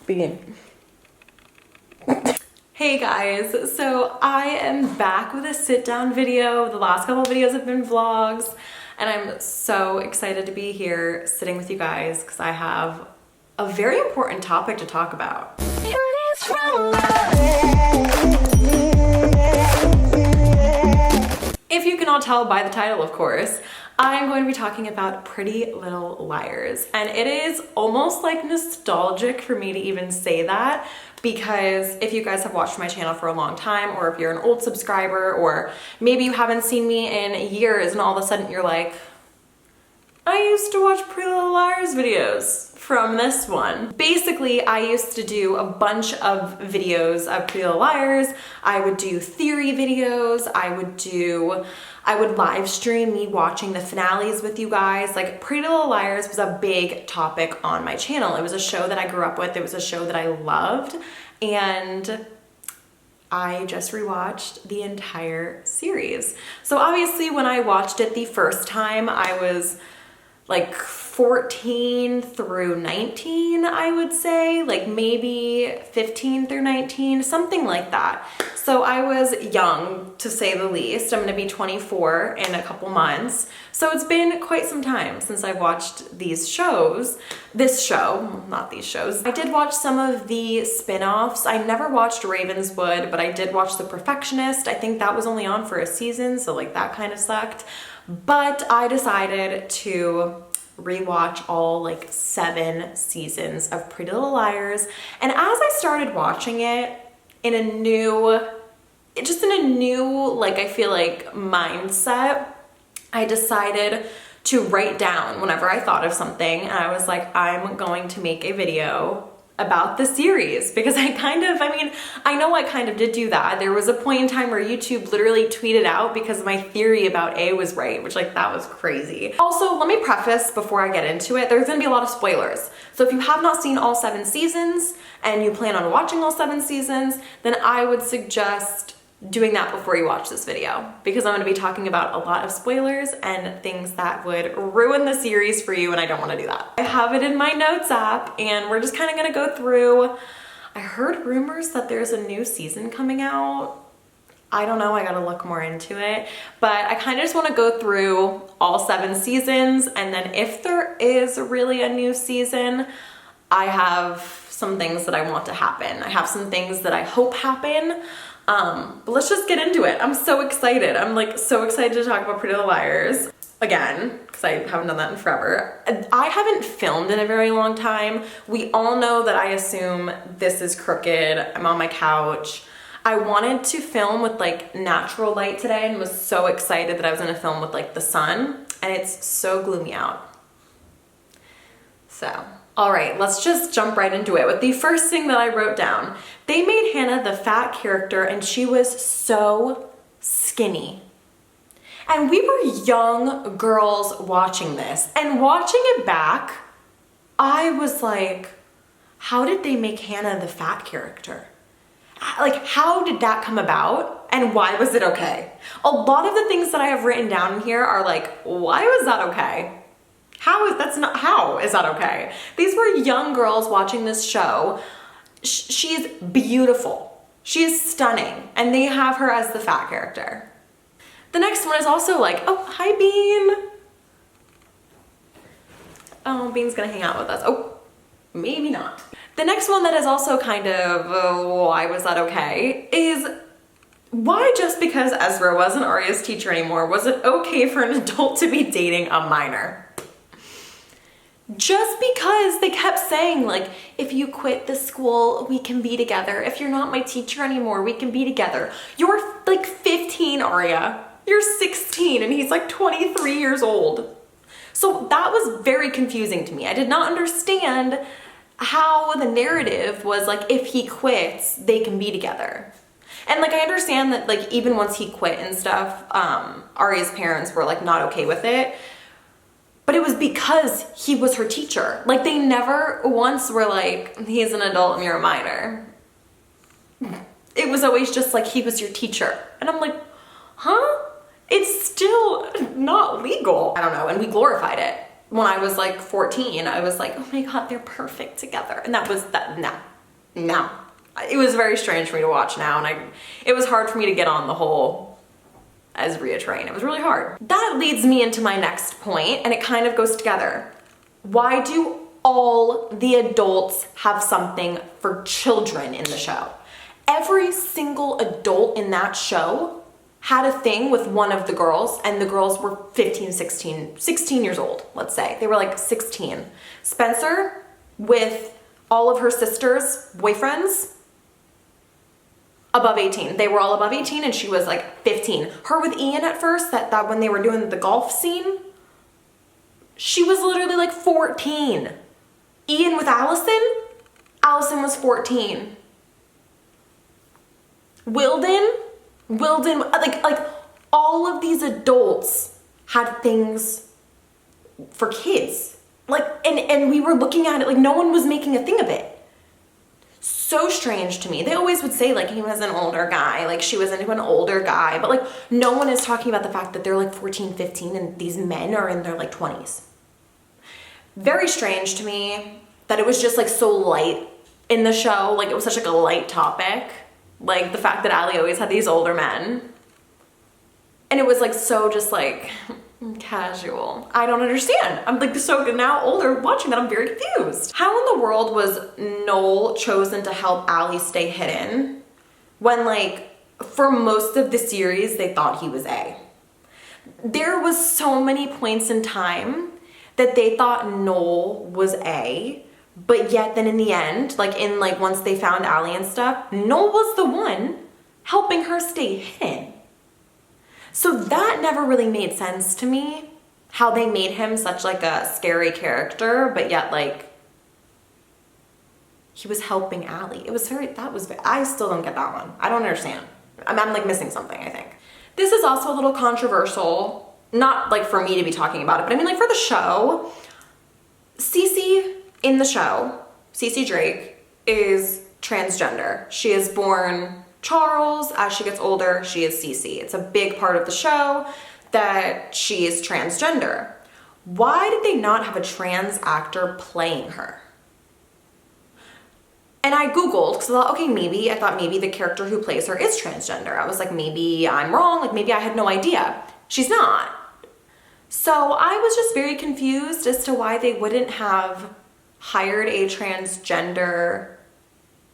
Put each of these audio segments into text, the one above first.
Begin. Hey guys, so I am back with a sit down video. The last couple of videos have been vlogs, and I'm so excited to be here sitting with you guys because I have a very important topic to talk about. If you can all tell by the title, of course, I'm going to be talking about Pretty Little Liars. And it is almost like nostalgic for me to even say that, because if you guys have watched my channel for a long time, or if you're an old subscriber, or maybe you haven't seen me in years and all of a sudden you're like, I used to watch Pretty Little Liars videos from this one. Basically, I used to do a bunch of videos of Pretty Little Liars. I would do theory videos. I would live stream me watching the finales with you guys. Like, Pretty Little Liars was a big topic on my channel. It was a show that I grew up with. It was a show that I loved. And I just rewatched the entire series. So obviously when I watched it the first time, I was like 14 through 19, I would say, like maybe 15 through 19, something like that. So I was young, to say the least. I'm gonna be 24 in a couple months. So it's been quite some time since I watched these shows. This show, not these shows. I did watch some of the spin-offs. I never watched Ravenswood, but I did watch The Perfectionist. I think that was only on for a season, so like that kind of sucked. But I decided to rewatch all like 7 seasons of Pretty Little Liars. And as I started watching it in a new, like, I feel like mindset, I decided to write down whenever I thought of something, and I was like, I'm going to make a video about the series, because I know I kind of did do that. There was a point in time where YouTube literally tweeted out because my theory about A was right, which, like, that was crazy. Also, let me preface before I get into it, there's gonna be a lot of spoilers. So if you have not seen all 7 seasons and you plan on watching all 7 seasons, then I would suggest doing that before you watch this video, because I'm going to be talking about a lot of spoilers and things that would ruin the series for you, and I don't want to do that. I have it in my notes app, and we're just kind of going to go through. I heard rumors that there's a new season coming out. I don't know, I gotta look more into it, but I kind of just want to go through all 7 seasons, and then if there is really a new season, I have some things that I want to happen. I have some things that I hope happen. But let's just get into it. I'm so excited. I'm like so excited to talk about Pretty Little Liars again, because I haven't done that in forever. I haven't filmed in a very long time. We all know that I assume this is crooked. I'm on my couch. I wanted to film with like natural light today and was so excited that I was gonna film with like the sun, and it's so gloomy out. So, all right, let's just jump right into it with the first thing that I wrote down. They made Hannah the fat character, and she was so skinny. And we were young girls watching this, and watching it back, I was like, how did they make Hannah the fat character? Like, how did that come about, and why was it okay? A lot of the things that I have written down in here are like, why was that okay? How is that okay? These were young girls watching this show. She's beautiful. She is stunning, and they have her as the fat character. The next one is also like, oh, hi Bean. Oh, Bean's gonna hang out with us. Oh, maybe not. The next one that is also kind of, why was that okay, is why, just because Ezra wasn't Arya's teacher anymore, was it okay for an adult to be dating a minor? Just because they kept saying, like, if you quit the school, we can be together. If you're not my teacher anymore, we can be together. You're like 15, Arya. You're 16, and he's like 23 years old. So that was very confusing to me. I did not understand how the narrative was like, if he quits, they can be together. And like, I understand that like, even once he quit and stuff, Arya's parents were like not okay with it. But it was because he was her teacher. Like, they never once were like, he's an adult and you're a minor. It was always just like, he was your teacher. And I'm like, huh? It's still not legal. I don't know, and we glorified it. When I was like 14, I was like, oh my God, they're perfect together. And that was that, no, no. It was very strange for me to watch now, and it was hard for me to get on the whole as Rhea train. It was really hard. That leads me into my next point, and it kind of goes together. Why do all the adults have something for children in the show? Every single adult in that show had a thing with one of the girls, and the girls were 15, 16 years old, let's say. They were like 16. Spencer with all of her sisters' boyfriends, above 18. They were all above 18 and she was like 15. Her with Ian at first, that when they were doing the golf scene, she was literally like 14. Ian with Allison was 14. Wilden, like all of these adults had things for kids. Like, and we were looking at it like no one was making a thing of it. So strange to me. They always would say like he was an older guy, like she was into an older guy, but like no one is talking about the fact that they're like 14, 15 and these men are in their like 20s. Very strange to me that it was just like so light in the show. Like it was such like a light topic. Like the fact that Allie always had these older men. And it was like so just like casual. I don't understand. I'm like so now older watching that, I'm very confused. How in the world was Noel chosen to help Allie stay hidden when like for most of the series they thought he was A? There was so many points in time that they thought Noel was A, but yet then in the end, like in like once they found Allie and stuff, Noel was the one helping her stay hidden. So that never really made sense to me, how they made him such like a scary character, but yet like he was helping Allie. It was I still don't get that one. I don't understand. I'm like missing something, I think. This is also a little controversial, not like for me to be talking about it, but I mean like for the show, Cece in the show, Cece Drake is transgender. She is born Charles. As she gets older, she is Cece. It's a big part of the show that she is transgender. Why did they not have a trans actor playing her? And I Googled because I thought maybe the character who plays her is transgender. I was like, maybe I'm wrong. Like maybe I had no idea. She's not. So I was just very confused as to why they wouldn't have hired a transgender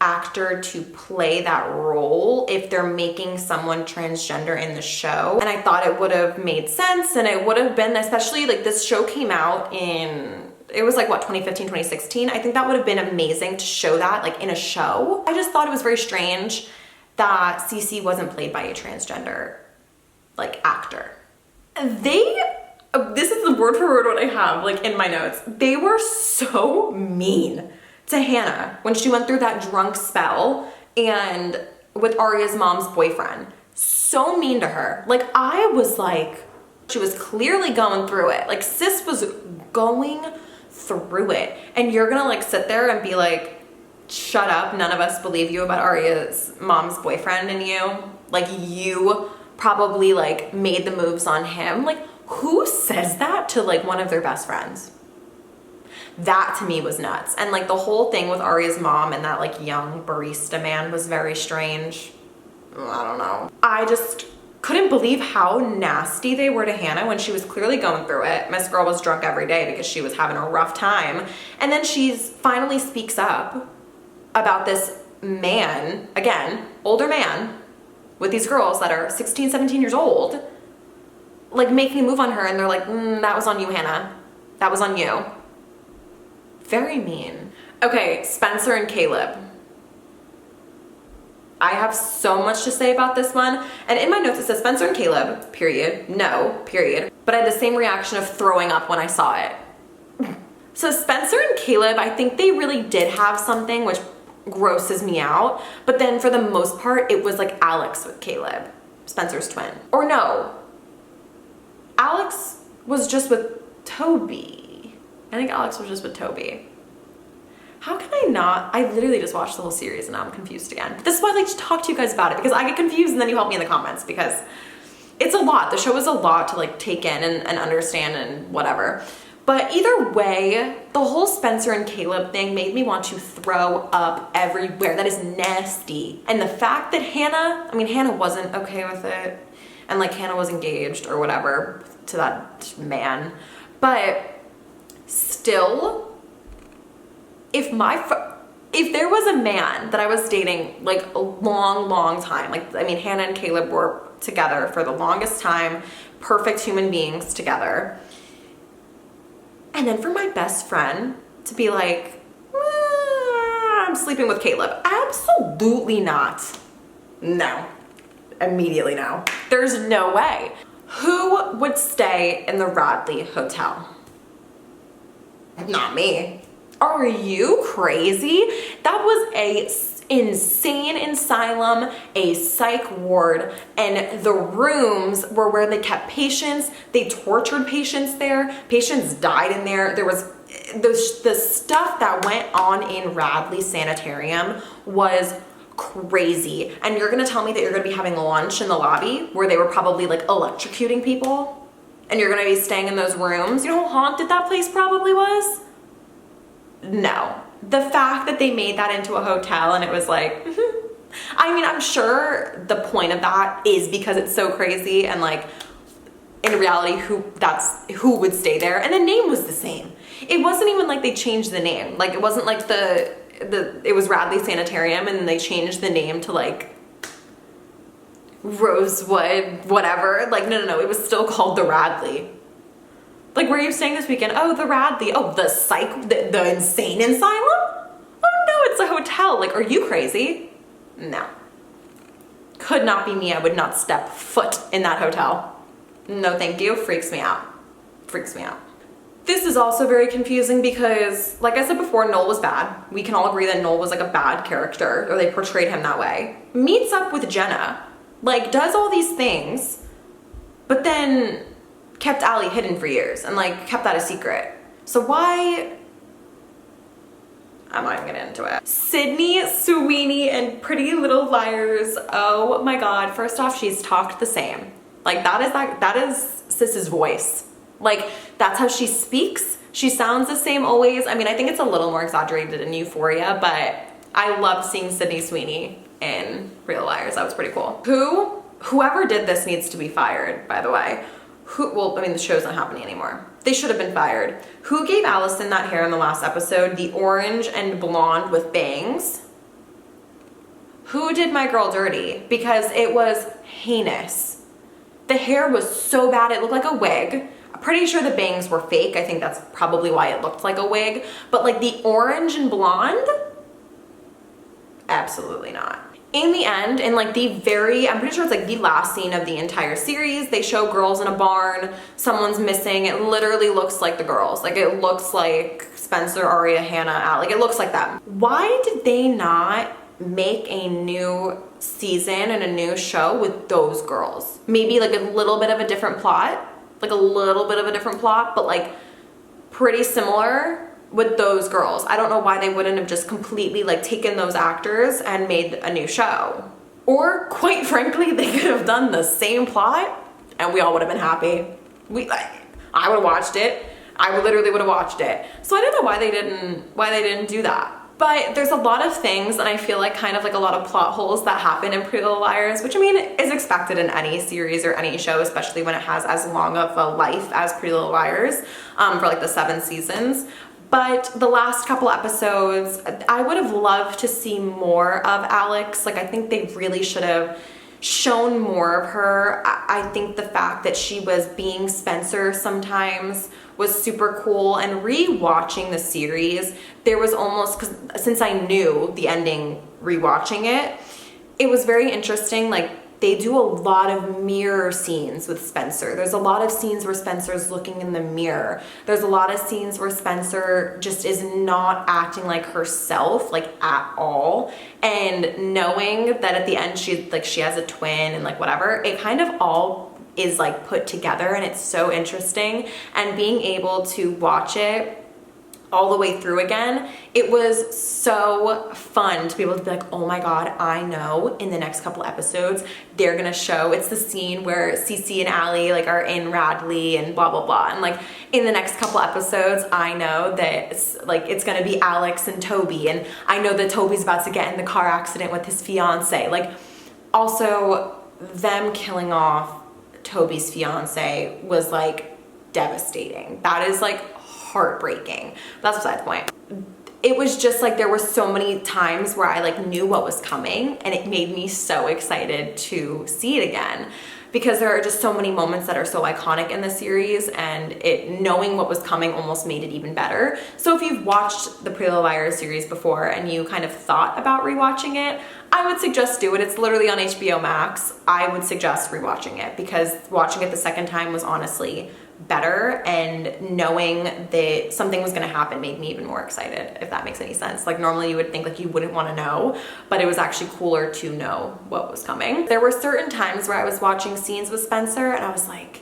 actor to play that role if they're making someone transgender in the show. And I thought it would have made sense, and it would have been, especially like this show came out in, it was like what, 2015, 2016. I think that would have been amazing to show that like in a show. I just thought it was very strange that Cece wasn't played by a transgender like actor. This is the word for word what I have like in my notes. They were so mean to Hannah when she went through that drunk spell and with Arya's mom's boyfriend. So mean to her. Like I was like, she was clearly going through it. Like sis was going through it. And you're gonna like sit there and be like, shut up, none of us believe you about Arya's mom's boyfriend and you. Like you probably like made the moves on him. Like who says that to like one of their best friends? That to me was nuts. And like the whole thing with Arya's mom and that like young barista man was very strange. I don't know. I just couldn't believe how nasty they were to Hannah when she was clearly going through it. Miss Girl was drunk every day because she was having a rough time. And then she finally speaks up about this man, again, older man, with these girls that are 16, 17 years old, like making a move on her, and they're like, that was on you, Hannah. That was on you. Very mean. Okay, Spencer and Caleb. I have so much to say about this one. And in my notes it says Spencer and Caleb, period. No, period. But I had the same reaction of throwing up when I saw it. So Spencer and Caleb, I think they really did have something which grosses me out. But then for the most part, it was like Alex with Caleb, Spencer's twin. Or no, Alex was just with Toby. I think Alex was just with Toby. How can I not? I literally just watched the whole series and now I'm confused again. This is why I like to talk to you guys about it, because I get confused and then you help me in the comments, because it's a lot. The show is a lot to like take in and understand and whatever. But either way, the whole Spencer and Caleb thing made me want to throw up everywhere. That is nasty. And the fact that Hannah wasn't okay with it. And like Hannah was engaged or whatever to that man. But still, if there was a man that I was dating like a long time, Hannah and Caleb were together for the longest time, perfect human beings together. And then for my best friend to be like, I'm sleeping with Caleb. Absolutely not. No. Immediately no. There's no way. Who would stay in the Radley Hotel? Not me. Are you crazy? That was a insane asylum, a psych ward, and the rooms were where they kept patients. They tortured patients there. Patients died in there. There was the stuff that went on in Radley Sanitarium was crazy. And you're gonna tell me that you're gonna be having lunch in the lobby where they were probably like electrocuting people, and you're gonna be staying in those rooms? You know how haunted that place probably was? No. The fact that they made that into a hotel and it was like, I'm sure the point of that is because it's so crazy, and like in reality who would stay there. And the name was the same. It wasn't even like they changed the name. Like it wasn't like it was Radley Sanitarium and then they changed the name to like Rosewood whatever. Like no, it was still called the Radley. Like, where are you staying this weekend? Oh, the Radley. Oh, the insane asylum? Oh no, it's a hotel. Like, are you crazy? No. Could not be me. I would not step foot in that hotel. No, thank you. Freaks me out. Freaks me out. This is also very confusing because, like I said before, Noel was bad. We can all agree that Noel was like a bad character, or they portrayed him that way. Meets up with Jenna, like does all these things, but then kept Allie hidden for years and like kept that a secret. So why? I'm not even getting into it. Sydney Sweeney and Pretty Little Liars. Oh my God. First off, she's talked the same. Like that is Sis's voice. Like that's how she speaks. She sounds the same always. I think it's a little more exaggerated in Euphoria, but I loved seeing Sydney Sweeney in Real Liars. That was pretty cool. Whoever did this needs to be fired, by the way. The show's not happening anymore. They should have been fired. Who gave Allison that hair in the last episode? The orange and blonde with bangs? Who did my girl dirty? Because it was heinous. The hair was so bad, it looked like a wig. I'm pretty sure the bangs were fake. I think that's probably why it looked like a wig. But like the orange and blonde? Absolutely not. In the end, in like I'm pretty sure it's like the last scene of the entire series, they show girls in a barn, someone's missing. It literally looks like the girls. Like it looks like Spencer, Aria, Hannah, Al. Like it looks like them. Why did they not make a new season and a new show with those girls? Maybe like a little bit of a different plot, but like pretty similar with those girls. I don't know why they wouldn't have just completely like taken those actors and made a new show. Or quite frankly, they could have done the same plot and we all would have been happy. I would have watched it. I literally would have watched it. So I don't know why they didn't do that. But there's a lot of things, and I feel like kind of like a lot of plot holes that happen in Pretty Little Liars, which is expected in any series or any show, especially when it has as long of a life as Pretty Little Liars, for like the 7 seasons. But the last couple episodes, I would have loved to see more of Alex. Like I think they really should have shown more of her. I think the fact that she was being Spencer sometimes was super cool. And rewatching the series, there was almost, because since I knew the ending rewatching it, it was very interesting. Like they do a lot of mirror scenes with Spencer. There's a lot of scenes where Spencer's looking in the mirror. There's a lot of scenes where Spencer just is not acting like herself, like at all. And knowing that at the end she has a twin and like whatever, it kind of all is like put together, and it's so interesting. And being able to watch it all the way through again. It was so fun to be able to be like, oh my God, I know in the next couple episodes, they're gonna show, it's the scene where Cece and Allie like are in Radley and blah, blah, blah. And like in the next couple episodes, I know that it's gonna be Alex and Toby. And I know that Toby's about to get in the car accident with his fiance. Like also them killing off Toby's fiance was like devastating. That is like heartbreaking. That's beside the point. It was just like there were so many times where I like knew what was coming, and it made me so excited to see it again, because there are just so many moments that are so iconic in the series, and knowing what was coming almost made it even better. So if you've watched the Pretty Little Liars series before and you kind of thought about rewatching it, I would suggest do it. It's literally on HBO Max. I would suggest rewatching it, because watching it the second time was honestly better, and knowing that something was going to happen made me even more excited, if that makes any sense. Like normally you would think like you wouldn't want to know, but it was actually cooler to know what was coming. There were certain times where I was watching scenes with Spencer and I was like,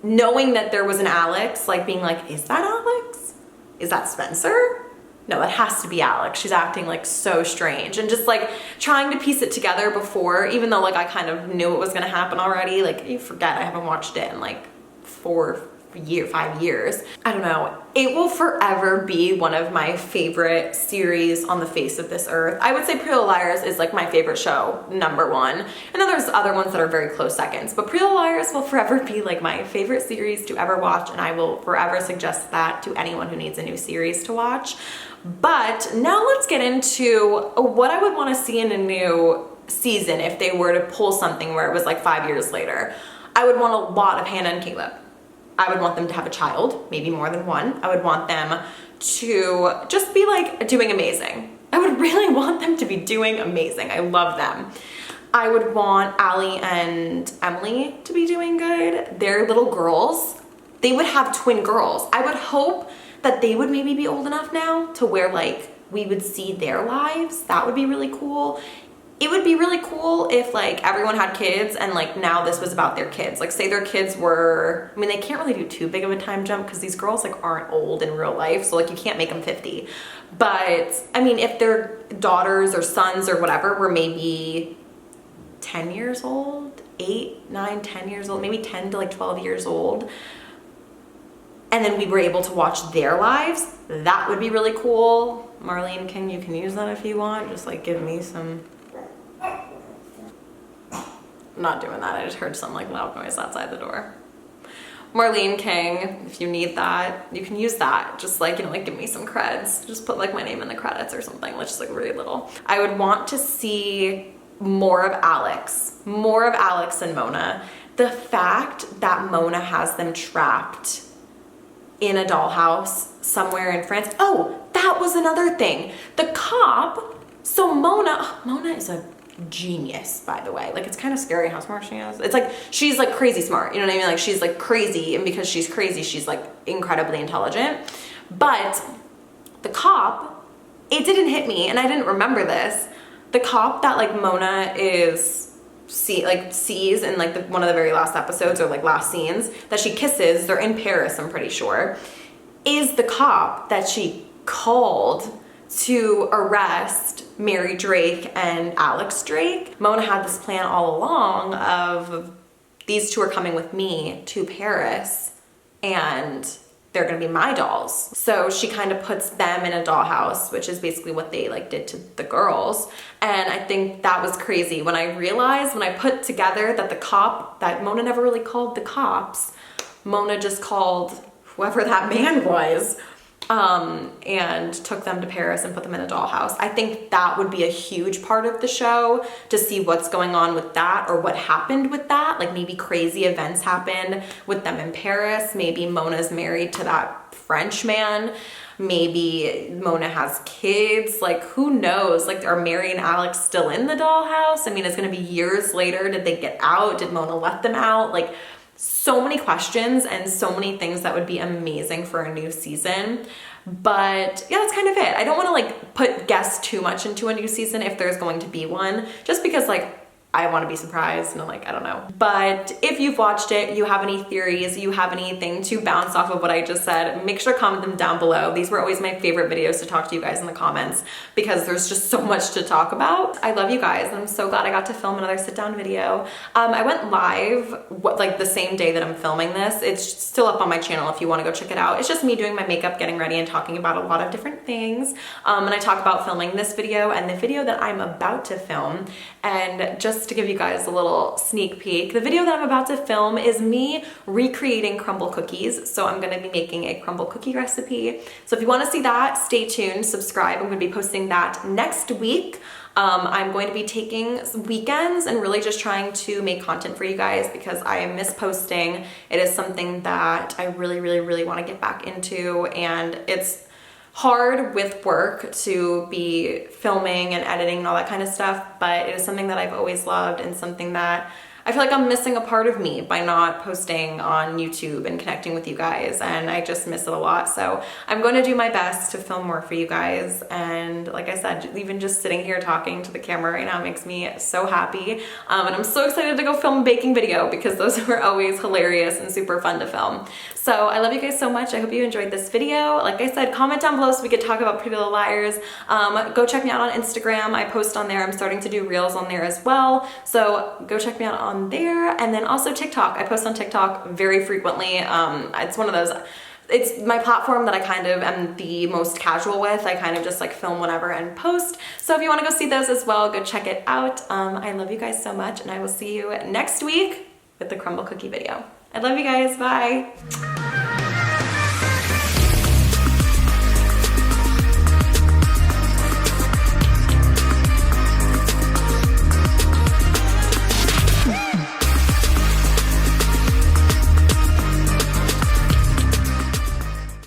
knowing that there was an Alex, like being like, is that Alex? Is that Spencer? No, it has to be Alex. She's acting like so strange, and just like trying to piece it together before, even though like I kind of knew it was going to happen already. Like you forget I haven't watched it in like 5 years. I don't know. It will forever be one of my favorite series on the face of this earth. I would say Pretty Little Liars is like my favorite show, #1. And then there's other ones that are very close seconds, but Pretty Little Liars will forever be like my favorite series to ever watch, and I will forever suggest that to anyone who needs a new series to watch. But now let's get into what I would want to see in a new season if they were to pull something where it was like 5 years later. I would want a lot of Hannah and Caleb. I would want them to have a child, maybe more than one. I would want them to just be like doing amazing. I would really want them to be doing amazing. I love them. I would want Allie and Emily to be doing good. They're little girls. They would have twin girls. I would hope that they would maybe be old enough now to where like we would see their lives. That would be really cool. It would be really cool if like everyone had kids and like now this was about their kids. Like say their kids were, I mean, they can't really do too big of a time jump because these girls like aren't old in real life. So like you can't make them 50. But I mean, if their daughters or sons or whatever were maybe 10 years old, 8, 9, 10 years old, maybe 10 to like 12 years old, and then we were able to watch their lives, that would be really cool. Marlene King, you can use that if you want. Just like give me some... I'm not doing that. I just heard some like loud noise outside the door. Marlene King, if you need that, you can use that. Just like, you know, like give me some creds. Just put like my name in the credits or something. Like just like really little. I would want to see more of Alex and Mona. The fact that Mona has them trapped in a dollhouse somewhere in France. Oh, that was another thing. The cop, so Mona is a genius, by the way. Like it's kind of scary how smart she is. It's like she's like crazy smart, you know what I mean? Like she's like crazy, and because she's crazy she's like incredibly intelligent. But the cop, it didn't hit me, and I didn't remember this. The cop that like Mona sees in like one of the very last episodes or like last scenes that she kisses, they're in Paris, I'm pretty sure, is the cop that she called to arrest Mary Drake and Alex Drake. Mona had this plan all along of these two are coming with me to Paris and they're gonna be my dolls. So she kind of puts them in a dollhouse, which is basically what they like did to the girls. And I think that was crazy when I realized, when I put together that the cop, that Mona never really called the cops, Mona just called whoever that man was, and took them to Paris and put them in a dollhouse. I think that would be a huge part of the show, to see what's going on with that or what happened with that. Like maybe crazy events happened with them in Paris. Maybe Mona's married to that French man. Maybe Mona has kids. Like who knows? Like are Mary and Alex still in the dollhouse? I mean, it's gonna be years later. Did they get out? Did Mona let them out? Like so many questions and so many things that would be amazing for a new season. But yeah, that's kind of it. I don't want to like guess too much into a new season if there's going to be one, just because like I want to be surprised, and I'm like, I don't know. But if you've watched it, you have any theories, you have anything to bounce off of what I just said, make sure to comment them down below. These were always my favorite videos to talk to you guys in the comments because there's just so much to talk about. I love you guys, and I'm so glad I got to film another sit down video. I went live like the same day that I'm filming this. It's still up on my channel if you want to go check it out. It's just me doing my makeup, getting ready, and talking about a lot of different things. And I talk about filming this video and the video that I'm about to film. And just to give you guys a little sneak peek, the video that I'm about to film is me recreating crumble cookies. So I'm gonna be making a crumble cookie recipe. So if you wanna see that, stay tuned, subscribe. I'm gonna be posting that next week. I'm going to be taking some weekends and really just trying to make content for you guys because I miss posting. It is something that I really want to get back into, and it's hard with work to be filming and editing and all that kind of stuff, but it is something that I've always loved and something that I feel like I'm missing a part of me by not posting on YouTube and connecting with you guys, and I just miss it a lot. So I'm going to do my best to film more for you guys, and like I said, even just sitting here talking to the camera right now makes me so happy, and I'm so excited to go film a baking video because those were always hilarious and super fun to film. So I love you guys so much. I hope you enjoyed this video. Like I said, comment down below so we could talk about Pretty Little Liars. Go check me out on Instagram. I post on there. I'm starting to do reels on there as well. So go check me out on there. And then also TikTok. I post on TikTok very frequently. It's one of those, it's my platform that I kind of am the most casual with. I kind of just like film whatever and post. So if you want to go see those as well, go check it out. I love you guys so much, and I will see you next week with the crumble cookie video. I love you guys. Bye.